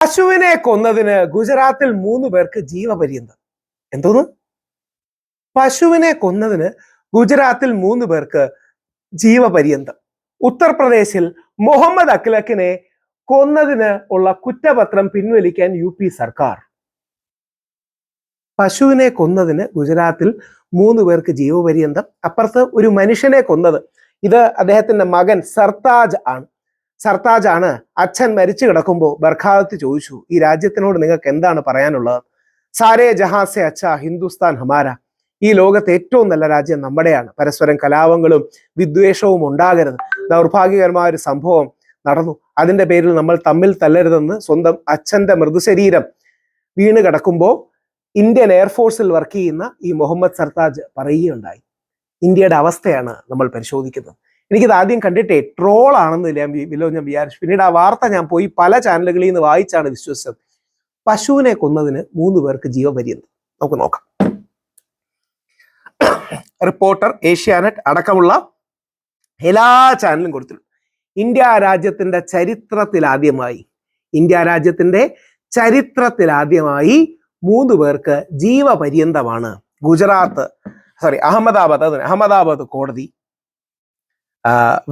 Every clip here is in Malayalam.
പശുവിനെ കൊന്നതിന് ഗുജറാത്തിൽ 3 പേർക്ക് ജീവപര്യന്തം. എന്തോന്ന്? പശുവിനെ കൊന്നതിന് ഗുജറാത്തിൽ 3 പേർക്ക് ജീവപര്യന്തം. ഉത്തർപ്രദേശിൽ മുഹമ്മദ് അഖ്ലഖിനെ കൊന്നതിന് ഉള്ള കുറ്റപത്രം പിൻവലിക്കാൻ UP സർക്കാർ. പശുവിനെ കൊന്നതിന് ഗുജറാത്തിൽ 3 പേർക്ക് ജീവപര്യന്തം. അപ്പുറത്ത് ഒരു മനുഷ്യനെ കൊന്നത്, ഇത് അദ്ദേഹത്തിന്റെ മകൻ സർതാജ് ആണ്. സർതാജാണ് അച്ഛൻ മരിച്ചു കിടക്കുമ്പോൾ ബർഖാദത്ത് ചോദിച്ചു, ഈ രാജ്യത്തിനോട് നിങ്ങൾക്ക് എന്താണ് പറയാനുള്ളത്? സാരേ ജഹാസെ അച്ഛ ഹിന്ദുസ്ഥാൻ ഹമാര, ഈ ലോകത്തെ ഏറ്റവും നല്ല രാജ്യം നമ്മുടെയാണ്. പരസ്പരം കലാപങ്ങളും വിദ്വേഷവും ഉണ്ടാകരുത്. ദൗർഭാഗ്യകരമായ ഒരു സംഭവം നടന്നു, അതിന്റെ പേരിൽ നമ്മൾ തമ്മിൽ തല്ലരുതെന്ന് സ്വന്തം അച്ഛന്റെ മൃതശരീരം വീണ് കിടക്കുമ്പോൾ ഇന്ത്യൻ എയർഫോഴ്സിൽ വർക്ക് ചെയ്യുന്ന ഈ മുഹമ്മദ് സർതാജ് പറയുകയുണ്ടായി. ഇന്ത്യയുടെ അവസ്ഥയാണ് നമ്മൾ പരിശോധിക്കുന്നത്. എനിക്കിത് ആദ്യം കണ്ടിട്ടേ ട്രോളാണെന്ന് ഞാൻ വിചാരിച്ചു. പിന്നീട് ആ വാർത്ത ഞാൻ പോയി പല ചാനലുകളിൽ നിന്ന് വായിച്ചാണ് വിശ്വസിച്ചത്. പശുവിനെ കൊന്നതിന് 3 പേർക്ക് ജീവപര്യന്തം. നമുക്ക് നോക്കാം. റിപ്പോർട്ടർ, ഏഷ്യാനെറ്റ് അടക്കമുള്ള എല്ലാ ചാനലും കൊടുത്തിട്ടുണ്ട്. ഇന്ത്യ രാജ്യത്തിന്റെ ചരിത്രത്തിലാദ്യമായി 3 പേർക്ക് ജീവപര്യന്തമാണ് അഹമ്മദാബാദ് കോടതി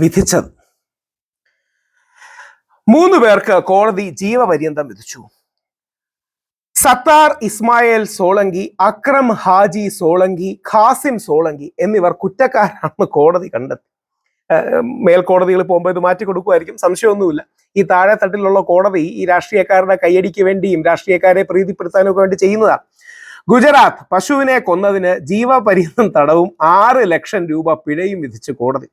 വിധിച്ചത്. 3 പേർക്ക് കോടതി ജീവപര്യന്തം വിധിച്ചു. സത്താർ ഇസ്മായിൽ സോളങ്കി, അക്രം ഹാജി സോളങ്കി, ഖാസിം സോളങ്കി എന്നിവർ കുറ്റക്കാരാണെന്ന് കോടതി കണ്ടെത്തി. മേൽക്കോടതികൾ പോകുമ്പോൾ ഇത് മാറ്റി കൊടുക്കുമായിരിക്കും, സംശയമൊന്നുമില്ല. ഈ താഴെ തട്ടിലുള്ള കോടതി ഈ രാഷ്ട്രീയക്കാരുടെ കയ്യടിക്ക് വേണ്ടിയും രാഷ്ട്രീയക്കാരെ പ്രീതിപ്പെടുത്താനും ഒക്കെ വേണ്ടി ചെയ്യുന്നതാണ്. ഗുജറാത്ത് പശുവിനെ കൊന്നതിന് ജീവപര്യന്തം തടവും 6 ലക്ഷം രൂപ പിഴയും വിധിച്ച് കോടതി.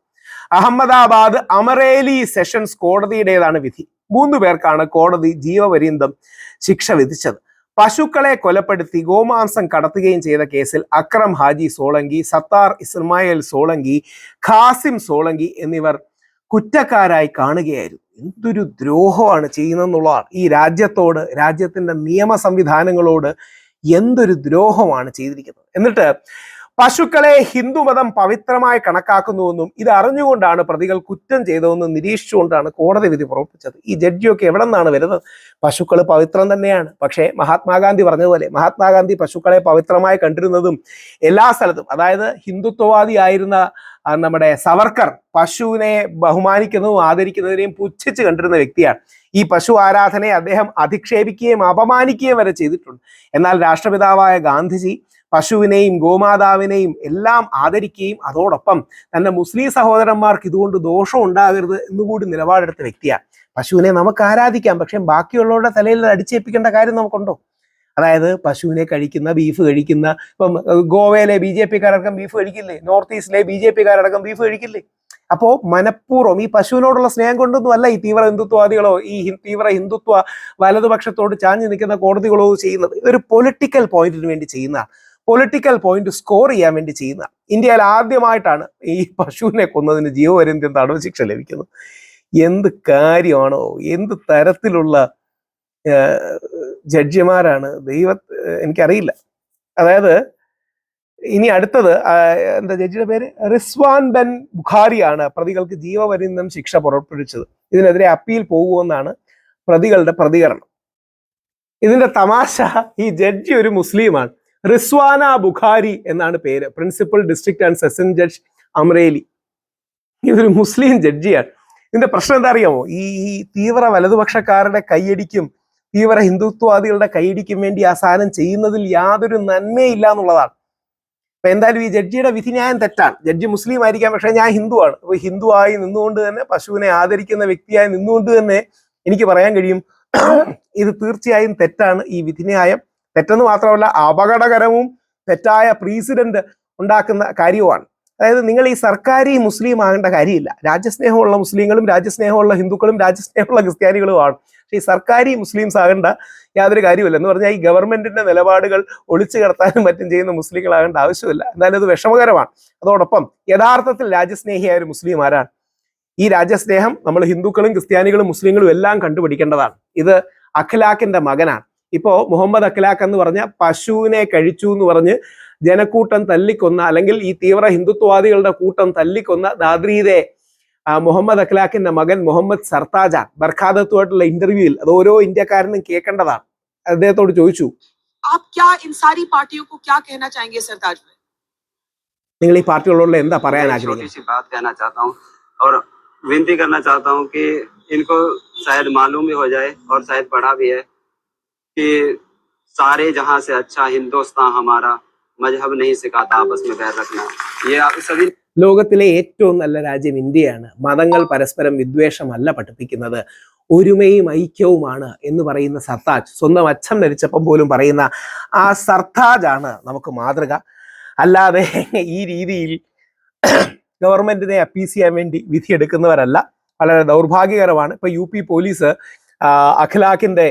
അഹമ്മദാബാദ് അമറേലി സെഷൻസ് കോടതിയുടേതാണ് വിധി. 3 പേർക്കാണ് കോടതി ജീവപര്യന്തം ശിക്ഷ വിധിച്ചത്. പശുക്കളെ കൊലപ്പെടുത്തി ഗോമാംസം കടത്തുകയും ചെയ്ത കേസിൽ അക്രം ഹാജി സോളങ്കി, സത്താർ ഇസ്മായിൽ സോളങ്കി, ഖാസിം സോളങ്കി എന്നിവർ കുറ്റക്കാരായി കാണുകയായിരുന്നു. എന്തൊരു ദ്രോഹമാണ് ചെയ്യുന്നതെന്നുള്ളതാണ്. ഈ രാജ്യത്തോട്, രാജ്യത്തിന്റെ നിയമ സംവിധാനങ്ങളോട് എന്തൊരു ദ്രോഹമാണ് ചെയ്തിരിക്കുന്നത്. എന്നിട്ട് പശുക്കളെ ഹിന്ദുമതം പവിത്രമായി കണക്കാക്കുന്നുവെന്നും ഇത് അറിഞ്ഞുകൊണ്ടാണ് പ്രതികൾ കുറ്റം ചെയ്തതെന്നും നിരീക്ഷിച്ചുകൊണ്ടാണ് കോടതി വിധി പുറപ്പെടുവിച്ചത്. ഈ ജഡ്ജിയൊക്കെ എവിടെ നിന്നാണ് വരുന്നത്? പശുക്കൾ പവിത്രം തന്നെയാണ്. പക്ഷേ മഹാത്മാഗാന്ധി പറഞ്ഞതുപോലെ, മഹാത്മാഗാന്ധി പശുക്കളെ പവിത്രമായി കണ്ടിരുന്നതും എല്ലാ സ്ഥലത്തും, അതായത് ഹിന്ദുത്വവാദിയായിരുന്ന നമ്മുടെ സവർക്കർ പശുവിനെ ബഹുമാനിക്കുന്നതും ആദരിക്കുന്നതിനെയും പുച്ഛിച്ച് കണ്ടിരുന്ന വ്യക്തിയാണ്. ഈ പശു ആരാധനയെ അദ്ദേഹം അധിക്ഷേപിക്കുകയും അപമാനിക്കുകയും വരെ ചെയ്തിട്ടുണ്ട്. എന്നാൽ രാഷ്ട്രപിതാവായ ഗാന്ധിജി പശുവിനെയും ഗോമാതാവിനെയും എല്ലാം ആദരിക്കുകയും അതോടൊപ്പം തന്റെ മുസ്ലിം സഹോദരന്മാർക്ക് ഇതുകൊണ്ട് ദോഷം ഉണ്ടാകരുത് എന്നുകൂടി നിലപാടെടുത്ത വ്യക്തിയാണ്. പശുവിനെ നമുക്ക് ആരാധിക്കാം, പക്ഷെ ബാക്കിയുള്ളവരുടെ തലയിൽ അടിച്ചേൽപ്പിക്കേണ്ട കാര്യം നമുക്കുണ്ടോ? അതായത് പശുവിനെ കഴിക്കുന്ന, ബീഫ് കഴിക്കുന്ന, ഇപ്പം ഗോവയിലെ BJP-കാരടക്കം ബീഫ് കഴിക്കില്ലേ? നോർത്ത് ഈസ്റ്റിലെ BJP-കാരടക്കം ബീഫ് കഴിക്കില്ലേ? അപ്പോൾ മനഃപൂർവ്വം ഈ പശുവിനോടുള്ള സ്നേഹം കൊണ്ടൊന്നും അല്ല ഈ തീവ്ര ഹിന്ദുത്വവാദികളോ ഈ തീവ്ര ഹിന്ദുത്വ വലതുപക്ഷത്തോട് ചാഞ്ഞു നിൽക്കുന്ന കോടതികളോ ചെയ്യുന്നത്. ഇതൊരു പൊളിറ്റിക്കൽ പോയിന്റിന് വേണ്ടി ചെയ്യുന്നതാണ്. പൊളിറ്റിക്കൽ പോയിന്റ് സ്കോർ ചെയ്യാൻ വേണ്ടി ചെയ്യുന്ന. ഇന്ത്യയിൽ ആദ്യമായിട്ടാണ് ഈ പശുവിനെ കൊന്നതിന് ജീവപര്യന്തം തടവ് ശിക്ഷ ലഭിക്കുന്നത്. എന്ത് കാര്യമാണോ, എന്ത് തരത്തിലുള്ള ജഡ്ജിമാരാണ് എനിക്കറിയില്ല. അതായത് ഇനി അടുത്തത് എന്താ ജഡ്ജിയുടെ പേര്? റിസ്വാൻ ബെൻ ബുഖാരിയാണ് പ്രതികൾക്ക് ജീവപര്യന്തം ശിക്ഷ പുറപ്പെടുവിച്ചത്. ഇതിനെതിരെ അപ്പീൽ പോകുമെന്നാണ് പ്രതികളുടെ പ്രതികരണം. ഇതിന്റെ തമാശ, ഈ ജഡ്ജി ഒരു മുസ്ലിമാണ്. റിസ്വാന ബുഖാരി എന്നാണ് പേര്. Principal district and session judge Amreli. ഇതൊരു മുസ്ലിം ജഡ്ജിയാണ്. ഇതിന്റെ പ്രശ്നം എന്താ അറിയാമോ? ഈ തീവ്ര വലതുപക്ഷക്കാരുടെ കൈയടിക്കും തീവ്ര ഹിന്ദുത്വവാദികളുടെ കൈയടിക്കും വേണ്ടി ആ സാധനം ചെയ്യുന്നതിൽ യാതൊരു നന്മയില്ല എന്നുള്ളതാണ്. അപ്പൊ എന്തായാലും ഈ ജഡ്ജിയുടെ വിധിന്യായം തെറ്റാണ്. ജഡ്ജി മുസ്ലിം ആയിരിക്കാം, പക്ഷെ ഞാൻ ഹിന്ദുവാണ്. അപ്പൊ ഹിന്ദുവായി നിന്നുകൊണ്ട് തന്നെ, പശുവിനെ ആദരിക്കുന്ന വ്യക്തിയായി നിന്നുകൊണ്ട് തന്നെ എനിക്ക് പറയാൻ കഴിയും ഇത് തീർച്ചയായും തെറ്റാണ്. ഈ വിധിന്യായം തെറ്റെന്ന് മാത്രമല്ല അപകടകരവും തെറ്റായ പ്രീസിഡന്റ് ഉണ്ടാക്കുന്ന കാര്യവുമാണ്. അതായത് നിങ്ങൾ ഈ സർക്കാരി മുസ്ലിം ആകേണ്ട കാര്യമില്ല. രാജ്യസ്നേഹമുള്ള മുസ്ലിങ്ങളും രാജ്യസ്നേഹമുള്ള ഹിന്ദുക്കളും രാജ്യസ്നേഹമുള്ള ക്രിസ്ത്യാനികളുമാണ്. പക്ഷേ ഈ സർക്കാരി മുസ്ലിംസ് ആകേണ്ട യാതൊരു കാര്യമില്ല. എന്ന് പറഞ്ഞാൽ ഈ ഗവൺമെന്റിന്റെ നിലപാടുകൾ ഒളിച്ചു കിടത്താനും മറ്റും ചെയ്യുന്ന മുസ്ലിങ്ങളാകേണ്ട ആവശ്യമില്ല. എന്നാലും അത് വിഷമകരമാണ്. അതോടൊപ്പം യഥാർത്ഥത്തിൽ രാജ്യസ്നേഹിയായ ഒരു മുസ്ലിം ആരാണ്? ഈ രാജ്യസ്നേഹം നമ്മൾ ഹിന്ദുക്കളും ക്രിസ്ത്യാനികളും മുസ്ലിങ്ങളും എല്ലാം കണ്ടുപിടിക്കേണ്ടതാണ്. ഇത് അഖ്ലാഖിന്റെ മകനാണ്. ഇപ്പോ മുഹമ്മദ് അഖ്ലാഖ് എന്ന് പറഞ്ഞ പശുവിനെ കഴിച്ചു എന്ന് പറഞ്ഞ് ജനക്കൂട്ടം തല്ലിക്കൊന്ന, അല്ലെങ്കിൽ ഈ തീവ്ര ഹിന്ദുത്വവാദികളുടെ കൂട്ടം തല്ലിക്കൊന്ന ദാദ്രീദെ മുഹമ്മദ് അഖ്ലാഖിന്റെ മകൻ മുഹമ്മദ് സർത്താജാൻ ബർഖാദത്തുമായിട്ടുള്ള ഇന്റർവ്യൂവിൽ അത് ഓരോ ഇന്ത്യക്കാരനും കേൾക്കേണ്ടതാണ്. അദ്ദേഹത്തോട് ചോദിച്ചു, നിങ്ങൾ ഈ പാർട്ടികളോട് എന്താ പറയാൻ ആഗ്രഹിക്കുന്നത്? विनती करना चाहता हूँ कि इनको शायद मालूम भी हो जाए और शायद पढ़ा भी है कि सारे जहां से अच्छा हिंदुस्तान हमारा मजहब नहीं सिखाता आपस में बैर रखना. ये आप सभी ലോകത്തിലെ ഏറ്റവും നല്ല രാജ്യം ഇന്ത്യയാണ്. മതങ്ങൾ പരസ്പരം വിദ്വേഷമല്ല പഠിപ്പിക്കുന്നത്, ഒരുമയും ഐക്യവുമാണ് എന്ന് പറയുന്ന സർത്താജ്, സ്വന്തം അച്ഛൻ മരിച്ചപ്പം പോലും പറയുന്ന ആ സർത്താജ് ആണ് നമുക്ക് മാതൃക. അല്ലാതെ ഈ രീതിയിൽ ഗവൺമെന്റിനെ അപ്പീസ് ചെയ്യാൻ വേണ്ടി വിധിയെടുക്കുന്നവരല്ല. വളരെ ദൗർഭാഗ്യകരമാണ്. ഇപ്പൊ യു പി പോലീസ് അഖ്ലാഖിന്റെ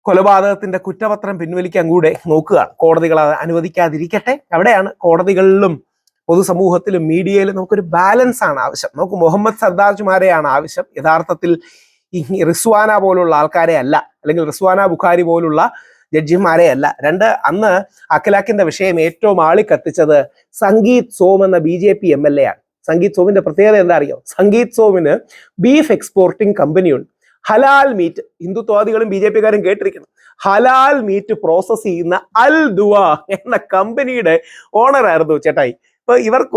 കൊലപാതകത്തിന്റെ കുറ്റപത്രം പിൻവലിക്കാൻ കൂടെ നോക്കുകയാണ്. കോടതികൾ അനുവദിക്കാതിരിക്കട്ടെ. അവിടെയാണ് കോടതികളിലും പൊതുസമൂഹത്തിലും മീഡിയയിലും നമുക്കൊരു ബാലൻസ് ആണ് ആവശ്യം. നമുക്ക് മുഹമ്മദ് സർദാർജിമാരെയാണ് ആവശ്യം, യഥാർത്ഥത്തിൽ ഈ റിസ്വാന പോലുള്ള ആൾക്കാരെ അല്ല, അല്ലെങ്കിൽ റിസ്വാന ബുഖാരി പോലുള്ള ജഡ്ജിമാരെ അല്ല. അന്ന് അഖ്ലാഖിന്റെ വിഷയം ഏറ്റവും ആളിക്കത്തിച്ചത് സംഗീത് സോം എന്ന BJP MLA ആണ്. സംഗീത് സോമിന്റെ പ്രത്യേകത എന്താ അറിയോ? സംഗീത് സോമിന് ബീഫ് എക്സ്പോർട്ടിംഗ് കമ്പനിയുണ്ട്. ഹലാൽ മീറ്റ്, ഹിന്ദുത്വവാദികളും BJP-കാരും കേട്ടിരിക്കണം, ഹലാൽ മീറ്റ് പ്രോസസ് ചെയ്യുന്ന അൽ ദുവ എന്ന കമ്പനിയുടെ ഓണറായിരുന്നു ചേട്ടായി. ഇപ്പൊ ഇവർക്ക്